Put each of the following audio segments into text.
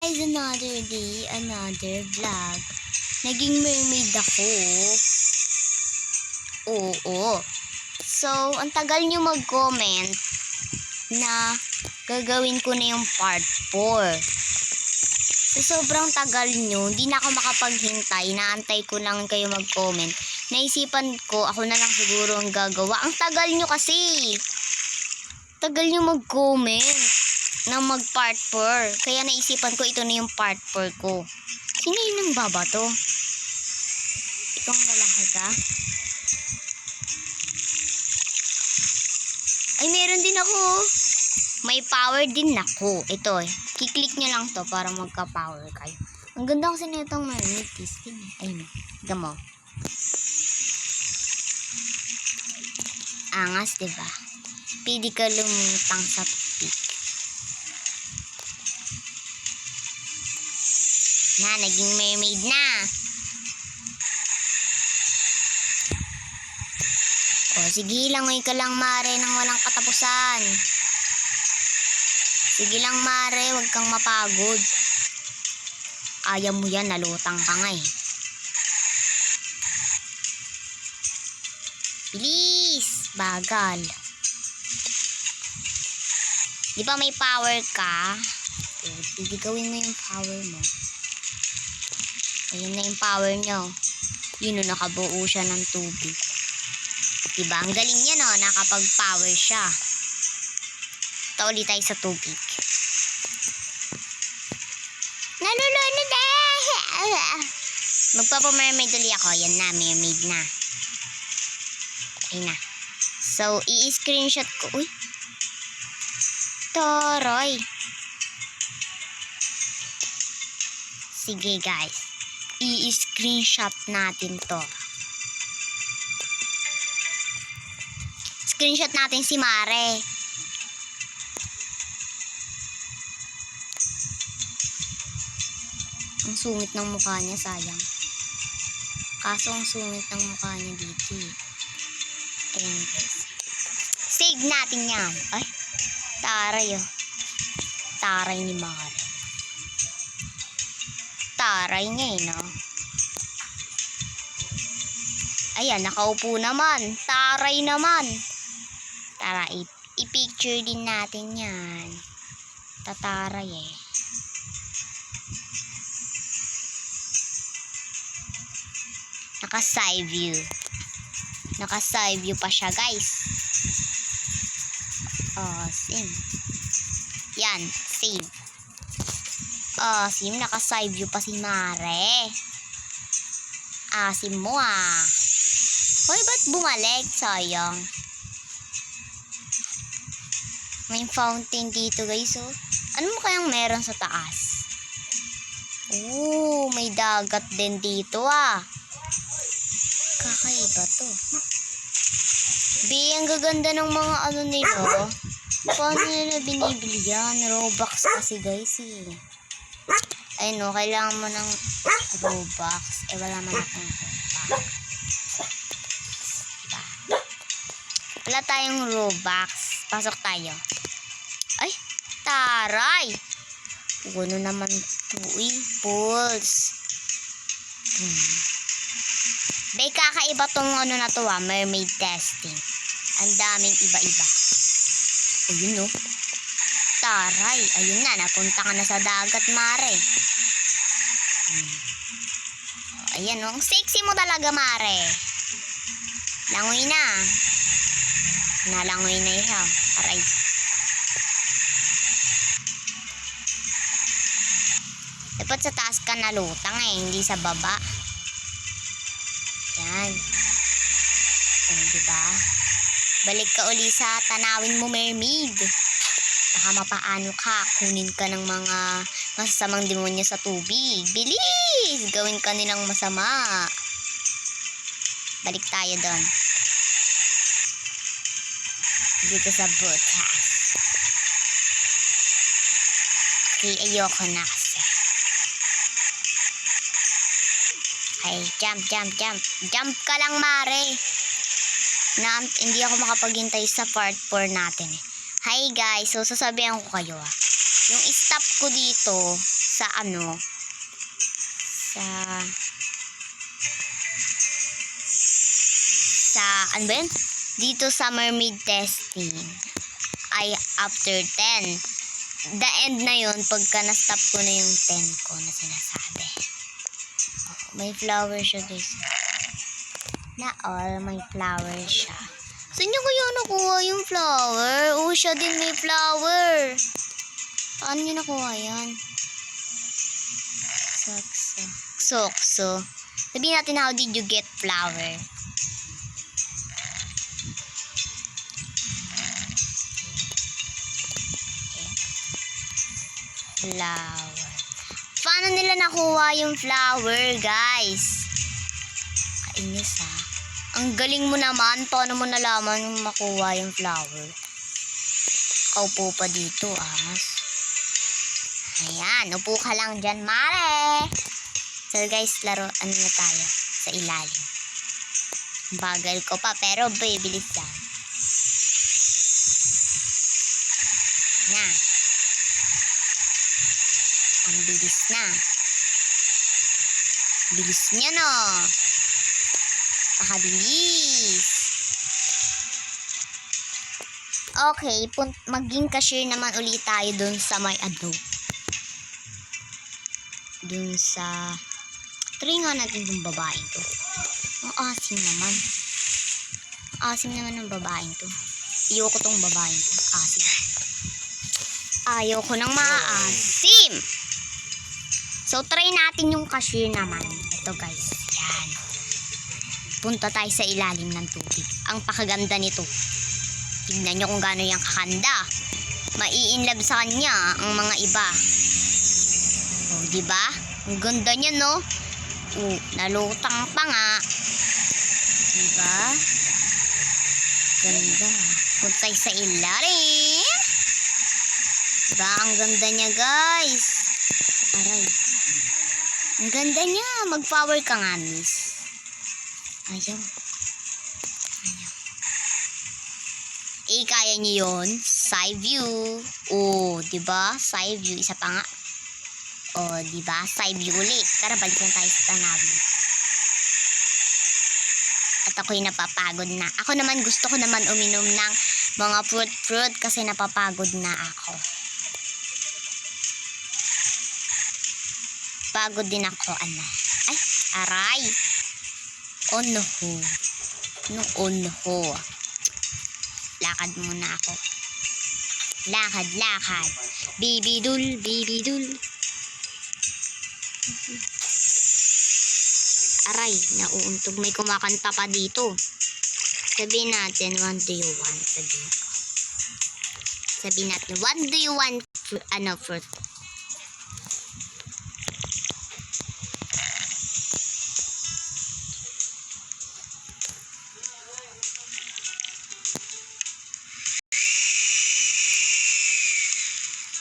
Guys, another day, another vlog. Naging mermaid ako. Oo. So, ang tagal nyo mag-comment na gagawin ko na yung part 4. So, sobrang tagal nyo, hindi na ako makapaghintay. Naantay ko lang kayo mag-comment. Naisipan ko, ako na lang siguro ang gagawa. Ang tagal nyo kasi. Tagal nyo mag-comment na mag-part 4. Kaya naisipan ko ito na yung part 4 ko. Sino yun ang babato? Itong lalaki ka? Ay, meron din ako. May power din ako. Ito eh. Kiklik nyo lang to para magka-power kayo. Ang ganda kasi na itong mermaid kiss. Ayun. Gamo. Angas, diba? Pwede ka lumutang sa peak. Na, naging mermaid na. O, sige, langoy ka lang, Mare, nang walang katapusan. Sige lang, Mare, huwag kang mapagod. Ayaw mo yan, nalutang ka nga eh. Bilis! Bagal. Di ba may power ka? O, sige, gawin mo yung power mo. Ayun na yung power nyo. Yun o, nakabuo siya ng tubig. Diba? Ang galing niya no, nakapag-power siya. Ito ulit tayo sa tubig. Nalulunod eh! Magpapa-mermaid ulit ako. Yan na, mermaid na. Okay na. So, i-screenshot ko. Uy! Toroy! Sige guys. I-screenshot natin to. Screenshot natin si Mare. Ang sungit ng mukha niya, sayang. Kaso ang sungit ng mukha niya dito eh. Ayan guys. Save natin yan. Ay, taray oh. Taray ni Mare. Taray niya eh, no? Ayan, nakaupo naman. Taray naman. Tara, i-picture din natin yan. Tataray eh. Naka-side view. Naka-side view pa siya, guys. Oh, sim. Yan, save. Oh, sim, naka-side view pa si Mare. Asim mo ah. Hoy, ba't bumalik? Sayang. May fountain dito guys oh. Ano mo kayang meron sa taas? Oh, may dagat din dito ah. Kakaiba to. Ang gaganda ng mga ano nila. Paano nila binibili yan? Robux kasi guys eh. Ay no, kailangan mo ng Robux. Eh wala man akong Robux. Wala tayong Robux. Pasok tayo. Ay, taray. Ano naman ito eh. Pulse. Bay, kakaiba tong ano na to ah. Mermaid testing. Ang daming iba-iba. Ayun no. Taray. Ayun na. Napunta ka na sa dagat, Mare. Ayan no. Ang sexy mo talaga, Mare. Langoy na. Nalangoy na siya. Aray. Dapat sa taas ka nalutang eh. Hindi sa baba. Yan. O, diba? Balik ka uli sa tanawin mo, mermaid. Baka mapaano ka. Kunin ka ng mga masasamang demonyo sa tubig. Bilis! Gawin ka nilang masama. Balik tayo doon. Dito sa butas. Okay, ayoko na kasi. Ay, jump. Jump ka lang, Mare. Hindi ako makapaghintay sa part 4 natin eh. Hi guys, so sasabihan ko kayo ah. Yung stop ko dito sa ano, ano ba yun? Dito sa mermaid testing ay after 10. The end na yun pagka na-stop ko na yung 10 ko na sinasabi. May flower siya guys. Na all, may flower siya. Saan niyo kaya nakuha yung flower? Oh, siya din may flower. Saan niyo nakuha yan? Sokso. Sabihin natin, how did you get flower? Flower. Paano nila nakuha yung flower, guys? Kainis ha. Ang galing mo naman. Paano mo nalaman yung makuha yung flower? Kaupo pa dito, angas. Ayan, upo ka lang dyan, mare. So guys, laruan na tayo sa ilalim. Bagal ko pa, pero bibilis yan. Na. Ang bilis na. Bilis niya, no? Pakabilis. Okay, maging cashier naman ulit tayo dun sa may ano. Dun sa... Try nga natin yung babaeng to. Ang asim naman. Asim naman ng babaeng to. Ayoko tong babaeng to. Asim. Ayoko nang maasim. So, try natin yung cashier naman. Ito guys. Yan. Punta tayo sa ilalim ng tubig. Ang pakaganda nito. Tignan nyo kung gaano yung kakanda. Mai-inlove sa kanya ang mga iba. O, diba? Ang ganda niya, no? O, nalutang pa nga. Diba? Ganda. Punta tayo sa ilalim. Diba? Ang ganda niya, guys. Aray. Ang ganda niya. Mag-power ka nga, miss. Ayaw. Eh, kaya niyo yun. Side view. Oh, diba? Side view. Isa pa nga. Oh, diba? Side view ulit. Tara, balik na tayo sa Tanawi. At ako'y napapagod na. Ako naman, gusto ko naman uminom ng mga fruit kasi napapagod na ako. Pagod din ako, ano. Ay, aray. Oh, no. No, oh, no. Lakad muna ako. Lakad. Bibidul. Aray, nauuntog. May kumakanta pa dito. Sabihin natin, what do you want? Sabihin natin, what do you want? Fruit.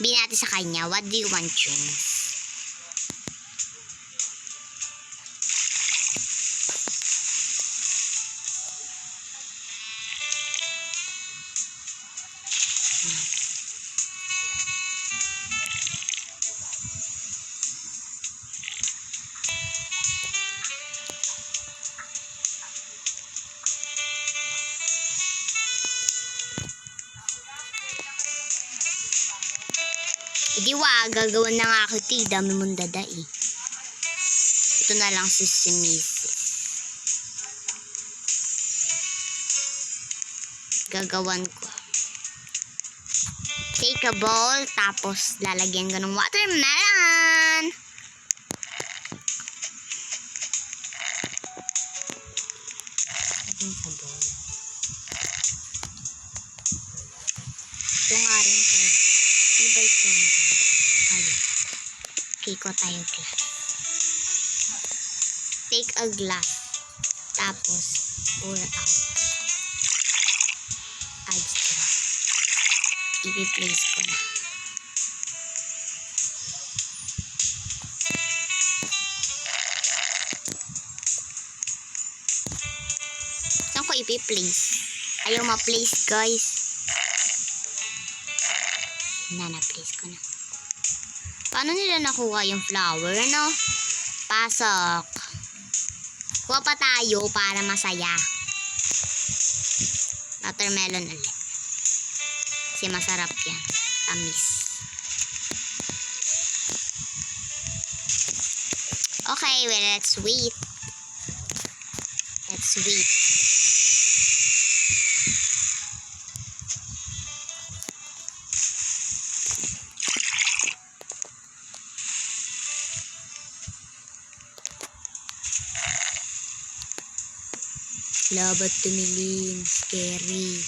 Sabihin natin sa kanya, what do you want, Chunks? Hindi gagawan na nga ako, dami mong dada eh. Ito na lang si Miss. Gagawan ko. Take a bowl, tapos lalagyan ko ng watermelon. Lagyan sa bowl. Ito nga rin to. Iba ito. Ayun. Kiko tayo glass. Take a glass. Tapos, pour out. Add straw. I-place ko na. Saan ko i-place? Ayaw ma-place, guys. Na-place ko na. Paano nila nakuha yung flower, no? Pasok. Kuha pa tayo para masaya. Watermelon ulit. Kasi masarap yan. Tamis. Okay, well, let's wait. Let's wait. Labat tumilim. Scary.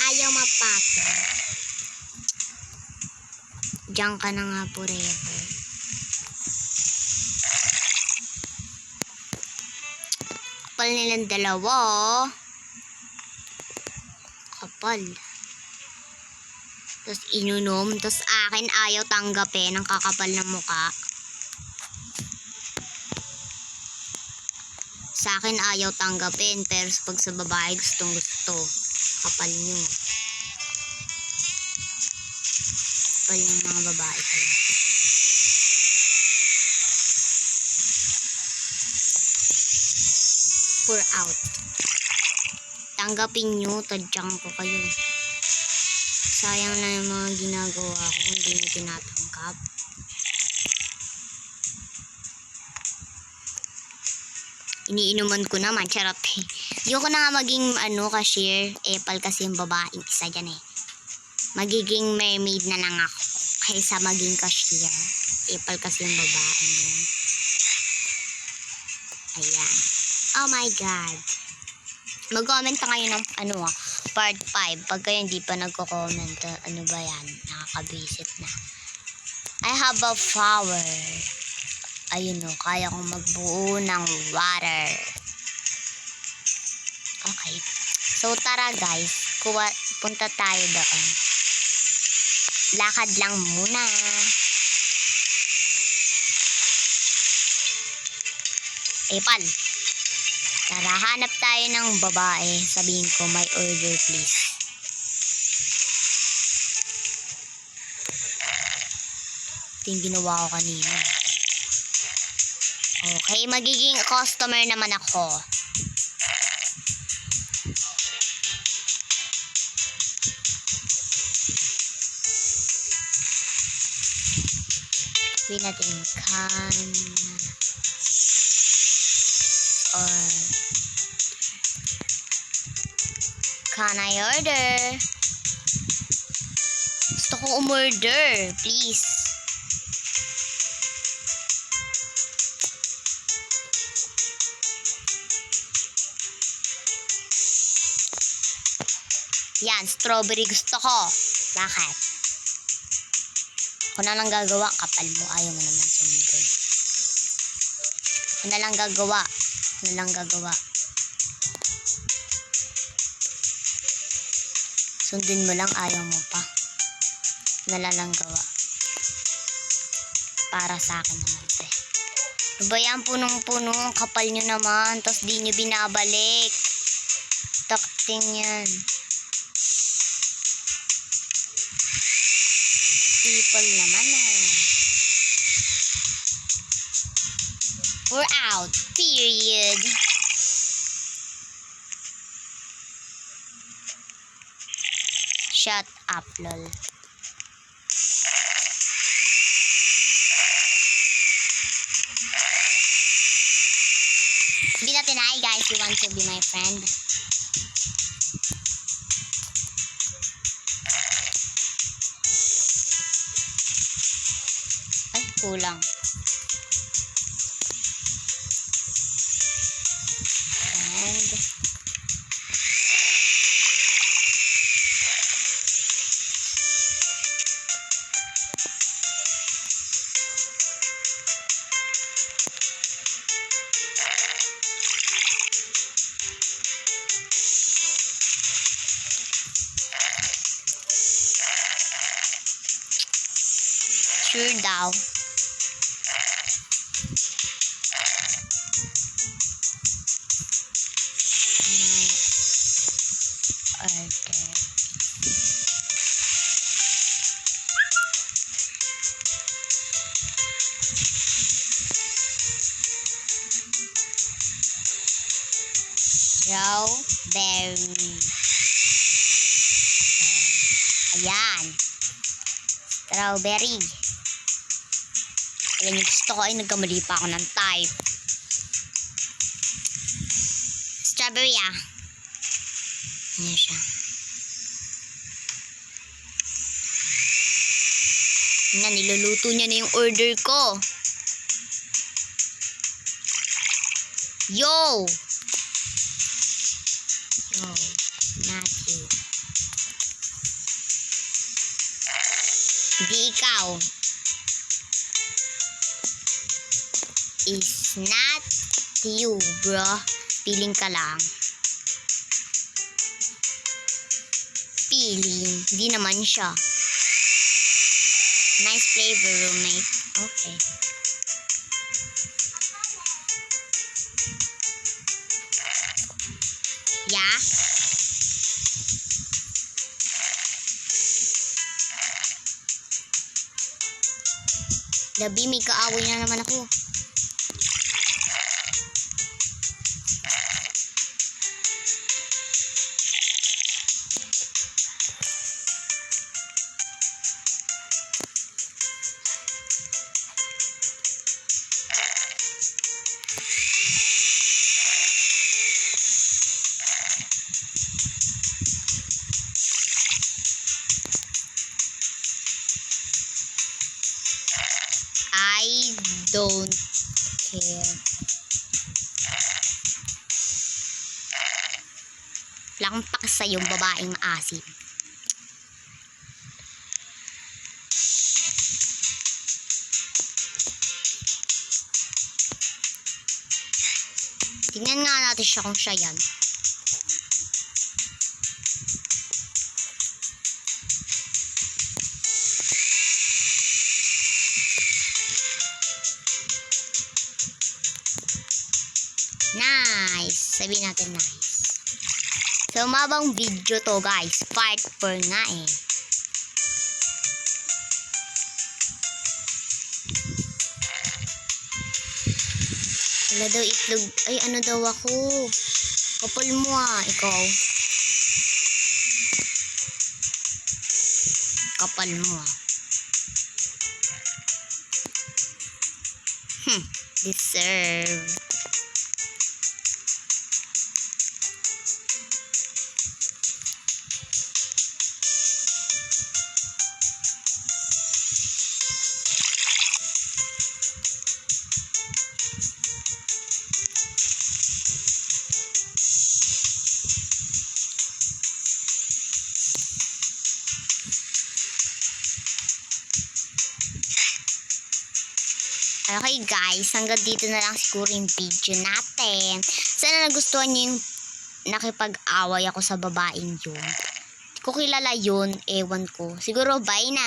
Ayaw mapatong. Diyan ka na nga forever. Kapal nilang dalawa. Kapal. Tapos inunom. Tapos akin ayaw tanggapin ang kakapal ng muka. Sa akin ayaw tanggapin. Pero pag sa babae gustong gusto. Kapal nyo. Kapal yung mga babae kayo. Pour out. Tanggapin nyo. Tadyang ko kayo. Sayang na yung mga ginagawa ko. Hindi nyo tinatanggap. Iniinuman ko naman. Charot eh. Ayoko na nga maging cashier. Epal kasi yung babaeng isa dyan eh. Magiging mermaid na lang ako. Kaysa maging cashier. Epal kasi yung babae yun. Ayan. Oh my God. Mag-comment na kayo ng part 5. Pag kayo hindi pa nagko-comment, ano ba yan? Nakakabisit na. I have a flower. Ayun o, kaya kong magbuo ng water. Okay. So tara guys, punta tayo doon. Lakad lang muna. Epal. Tara, hanap tayo ng babae. Sabihin ko, my order please. Ito yung ginawa ko kanina. Okay, magiging customer naman ako. Sabihin natin, can I order? Gusto ko umorder, please. Yan, strawberry gusto ko. Bakit? Ako na lang gagawa. Kapal mo. Ayaw mo naman sumigod. Ako na lang gagawa. Ako na lang gagawa. Sundin mo lang. Ayaw mo pa. Ako na lang gawa. Para sa akin naman. Ano ba yan? Punong-puno. Kapal nyo naman. Tapos di nyo binabalik. Takting yan. People naman We're out. Period. Shut up, lol. Sabihin natin, hi guys, you want to be my friend? Ay, kulang. And sure daw. My order. Strawberry. Ayan. Strawberry. Ayan yung gusto ko ay nagkamali pa ako ng type. Strawberry Ayan siya. Ayan, niluluto niya na yung order ko. Yo! Matthew. Hindi ikaw. Is not you, bro. Feeling ka lang. Feeling. Hindi naman siya. Nice flavor, roommate. Okay. Yeah? Labi, may kaaway na naman ako. I don't care. Wala akong paksa yung babaeng maasim. Tingnan nga natin siya kung siya yan. Nice. Sabihin natin nice. So, mabang video to guys. Part 4 nga eh. Wala daw itlog. Ay, ano daw ako? Kapal mo ikaw. Kapal mo Deserve. Okay guys, hanggang dito na lang siguro yung video natin. Sana nagustuhan niyo yung nakipag-away ako sa babaeng yun. Hindi ko kilala yun, ewan ko. Siguro bye na.